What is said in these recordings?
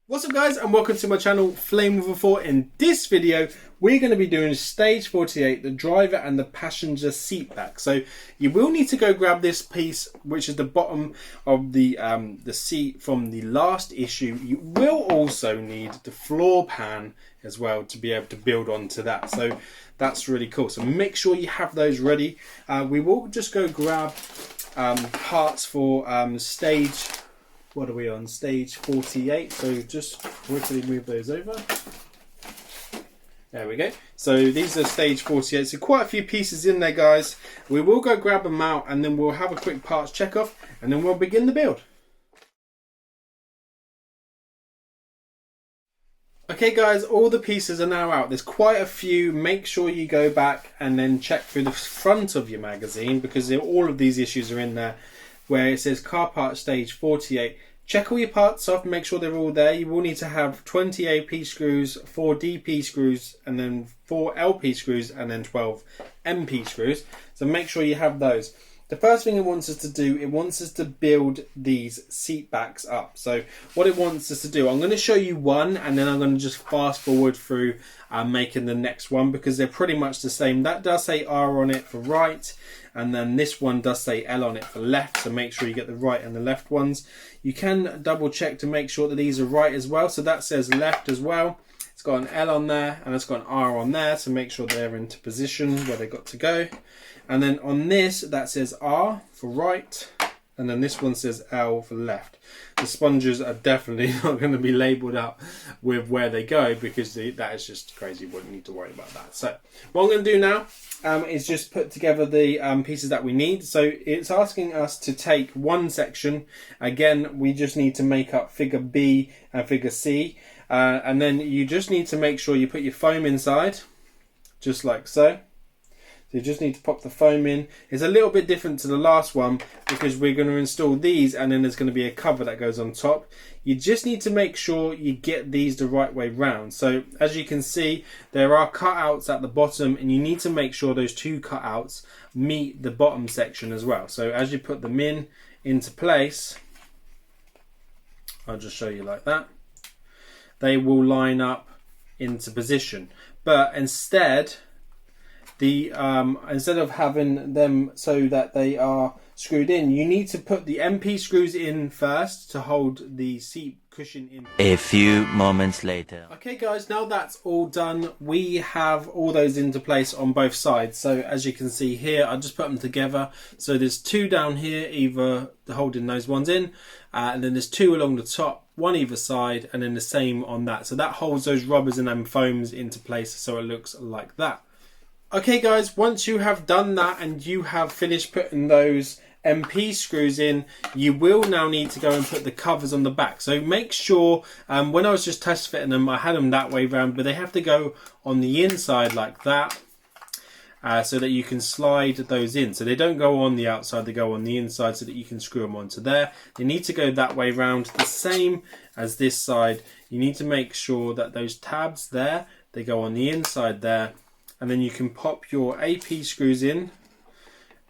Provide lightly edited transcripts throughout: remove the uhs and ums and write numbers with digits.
What's up guys, and welcome to my channel Flame with a Thought. In this video we're going to be doing stage 48, the driver and the passenger seat back. So you will need to go grab this piece, which is the bottom of the seat from the last issue. You will also need the floor pan as well to be able to build onto that, so that's really cool. So make sure you have those ready. We will just go grab parts for stage, what are we on, stage 48, so just quickly move those over. There we go. So these are stage 48, so quite a few pieces in there guys. We will go grab them out and then we'll have a quick parts check off and then we'll begin the build. Okay guys, all the pieces are now out. There's quite a few. Make sure you go back and then check through the front of your magazine, because all of these issues are in there where it says car part stage 48. Check all your parts off, make sure they're all there. You will need to have 20 AP screws, 4 DP screws, and then 4 LP screws, and then 12 MP screws. So make sure you have those. The first thing it wants us to do, it wants us to build these seat backs up. So what it wants us to do, I'm going to show you one and then I'm going to just fast forward through making the next one, because they're pretty much the same. That does say R on it for right, and then this one does say L on it for left, so make sure you get the right and the left ones. You can double check to make sure that these are right as well. So that says left as well. It's got an L on there and it's got an R on there, so make sure they're into position where they got to go. And then on this, that says R for right, and then this one says L for left. The sponges are definitely not going to be labelled up with where they go, because that is just crazy. You wouldn't need to worry about that. So what I'm going to do now is just put together the pieces that we need. So it's asking us to take one section. Again, we just need to make up figure B and figure C. And then you just need to make sure you put your foam inside, just like so. So you just need to pop the foam in. It's a little bit different to the last one because we're going to install these and then there's going to be a cover that goes on top. You just need to make sure you get these the right way round. So as you can see, there are cutouts at the bottom and you need to make sure those two cutouts meet the bottom section as well. So as you put them into place, I'll just show you like that, they will line up into position. But instead of having them so that they are screwed in, you need to put the MP screws in first to hold the seat cushion in. A few moments later. Okay guys, now that's all done, we have all those into place on both sides. So as you can see here, I just put them together. So there's two down here, either holding those ones in, and then there's two along the top, one either side, and then the same on that. So that holds those rubbers and them foams into place, so it looks like that. Okay guys, once you have done that and you have finished putting those MP screws in, you will now need to go and put the covers on the back. So make sure, when I was just test fitting them, I had them that way round, but they have to go on the inside like that, so that you can slide those in. So they don't go on the outside, they go on the inside so that you can screw them onto there. They need to go that way round, the same as this side. You need to make sure that those tabs there, they go on the inside there. And then you can pop your AP screws in.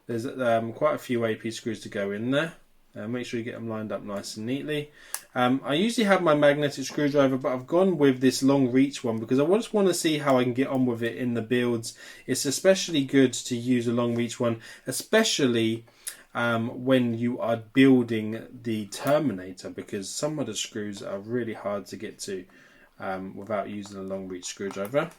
There's quite a few AP screws to go in there. Make sure you get them lined up nice and neatly. I usually have my magnetic screwdriver, but I've gone with this long reach one because I just want to see how I can get on with it in the builds. It's especially good to use a long reach one, especially when you are building the Terminator, because some of the screws are really hard to get to without using a long reach screwdriver.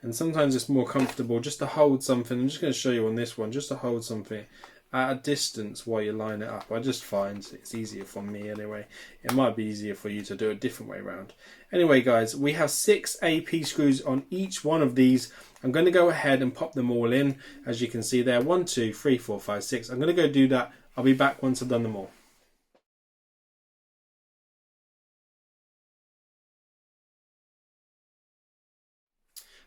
And sometimes it's more comfortable just to hold something. I'm just going to show you on this one, just to hold something at a distance while you line it up. I just find it's easier for me anyway. It might be easier for you to do it a different way around. Anyway guys, we have 6 AP screws on each one of these. I'm going to go ahead and pop them all in. As you can see there, 1, 2, 3, 4, 5, 6. I'm going to go do that. I'll be back once I've done them all.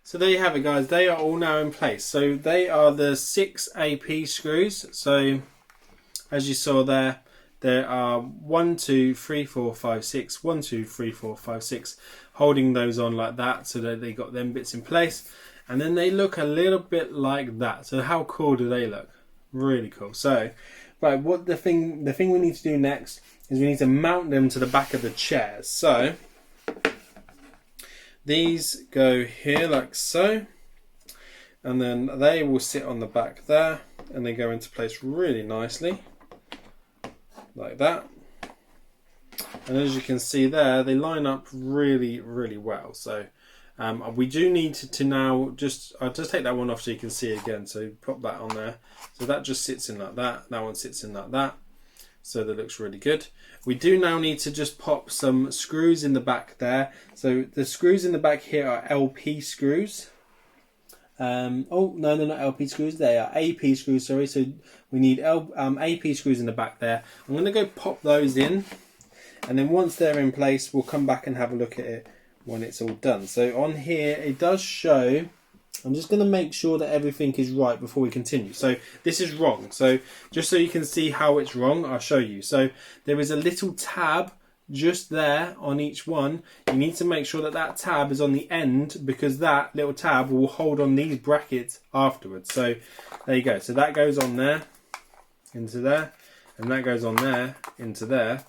So there you have it guys, they are all now in place. So they are the 6 AP screws. So as you saw there are 1, 2, 3, 4, 5, 6, 1, 2, 3, 4, 5, 6, holding those on like that so that they got them bits in place. And then they look a little bit like that. So how cool do they look? Really cool. So Right, what the thing we need to do next is we need to mount them to the back of the chairs. So these go here like so, and then they will sit on the back there, and they go into place really nicely like that. And as you can see there, they line up really, really well. So we do need to now I'll just take that one off so you can see it again. So pop that on there. So that just sits in like that. That one sits in like that. So that looks really good. We do now need to just pop some screws in the back there. So the screws in the back here are LP screws. Oh, no, they're not LP screws. They are AP screws, sorry. So we need AP screws in the back there. I'm going to go pop those in. And then once they're in place, we'll come back and have a look at it when it's all done. So on here, it does show... I'm just going to make sure that everything is right before we continue. So this is wrong. So just so you can see how it's wrong, I'll show you. So there is a little tab just there on each one. You need to make sure that that tab is on the end, because that little tab will hold on these brackets afterwards. So there you go. So that goes on there, into there, and that goes on there, into there.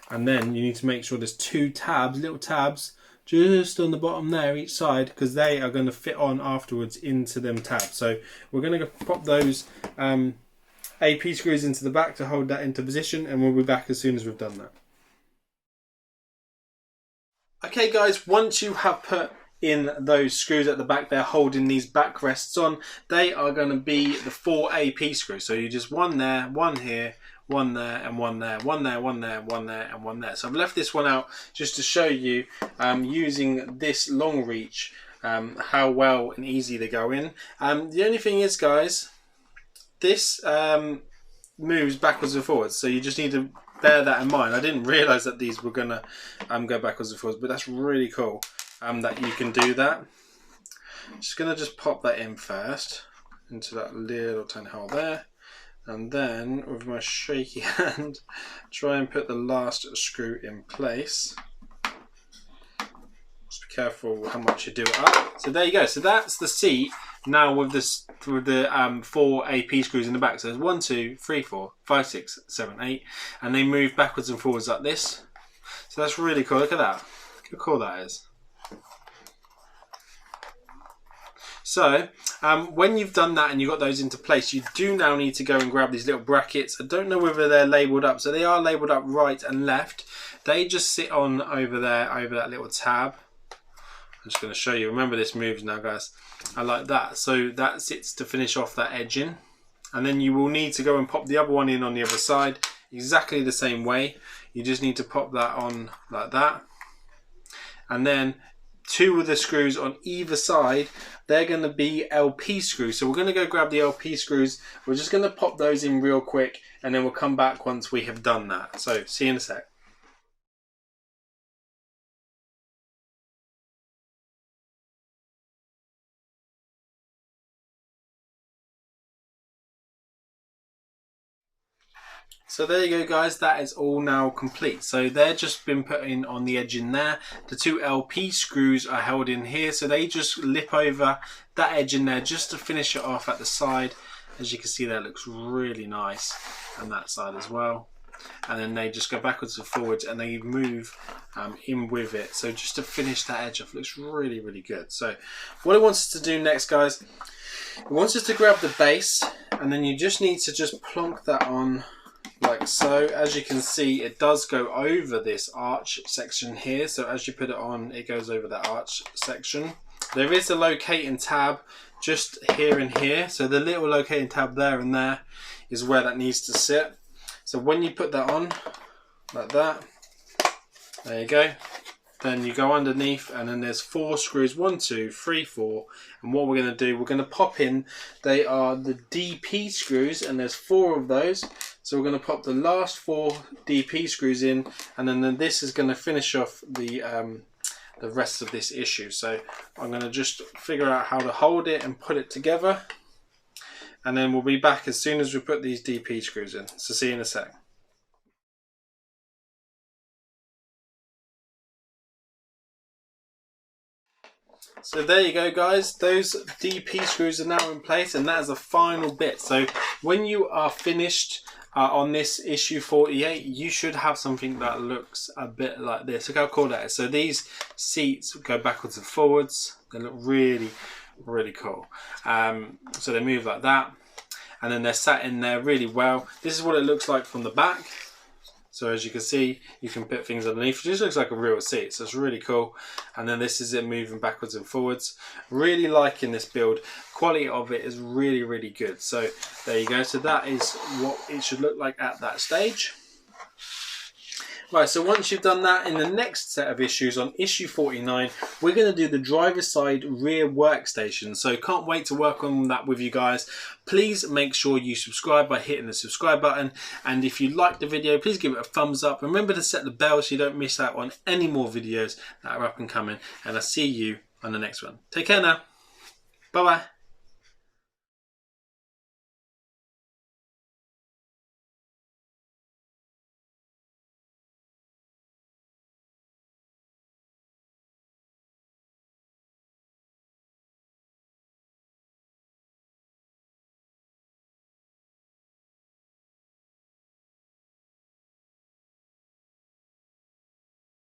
And then you need to make sure there's two tabs, little tabs, just on the bottom there each side, because they are going to fit on afterwards into them tabs. So we're going to pop those AP screws into the back to hold that into position, and we'll be back as soon as we've done that. Okay guys, once you have put in those screws at the back there holding these backrests on, they are going to be the 4 AP screws. So you just one there, one here, one there, and one there, one there, one there, one there, and one there. So I've left this one out just to show you using this long reach how well and easy they go in. The only thing is, guys, this moves backwards and forwards, so you just need to bear that in mind. I didn't realise that these were gonna go backwards and forwards, but that's really cool that you can do that. Just gonna pop that in first into that little tiny hole there. And then with my shaky hand, try and put the last screw in place. Just be careful how much you do it up. So there you go. So that's the seat now with this, with the 4 AP screws in the back. So there's 1, 2, 3, 4, 5, 6, 7, 8, and they move backwards and forwards like this. So that's really cool. Look at that. Look how cool that is. So when you've done that and you've got those into place, you do now need to go and grab these little brackets. I don't know whether they're labelled up. So they are labelled up right and left. They just sit on over there, over that little tab. I'm just going to show you. Remember, this moves now, guys. I like that. So that sits to finish off that edging. And then you will need to go and pop the other one in on the other side exactly the same way. You just need to pop that on like that. And then 2 of the screws on either side, they're going to be LP screws. So we're going to go grab the LP screws. We're just going to pop those in real quick, and then we'll come back once we have done that. So see you in a sec. So there you go, guys, that is all now complete. So they're just been put in on the edge in there. The 2 LP screws are held in here, so they just lip over that edge in there just to finish it off at the side. As you can see there, it looks really nice, and that side as well. And then they just go backwards and forwards, and they move in with it. So just to finish that edge off, looks really, really good. So what it wants us to do next, guys, it wants us to grab the base, and then you just need to just plonk that on like so. As you can see, it does go over this arch section here. So as you put it on, it goes over that arch section. There is a locating tab just here and here. So the little locating tab there and there is where that needs to sit. So when you put that on like that, there you go. Then you go underneath, and then there's 4 screws, 1, 2, 3, 4. And what we're going to do, we're going to pop in, they are the DP screws, and there's 4 of those. So we're going to pop the last 4 DP screws in, and then this is going to finish off the rest of this issue. So I'm going to just figure out how to hold it and put it together, and then we'll be back as soon as we put these DP screws in. So see you in a sec. So there you go, guys, those DP screws are now in place, and that is the final bit. So when you are finished on this issue 48, you should have something that looks a bit like this. Look how cool that is. So these seats go backwards and forwards. They look really, really cool. So they move like that. And then they're sat in there really well. This is what it looks like from the back. So as you can see, you can put things underneath. It just looks like a real seat, so it's really cool. And then this is it moving backwards and forwards. Really liking this build. Quality of it is really, really good. So there you go. So that is what it should look like at that stage. Right, so once you've done that, in the next set of issues, on issue 49, we're going to do the driver's side rear workstation. So can't wait to work on that with you guys. Please make sure you subscribe by hitting the subscribe button. And if you like the video, please give it a thumbs up. Remember to set the bell so you don't miss out on any more videos that are up and coming. And I'll see you on the next one. Take care now. Bye-bye.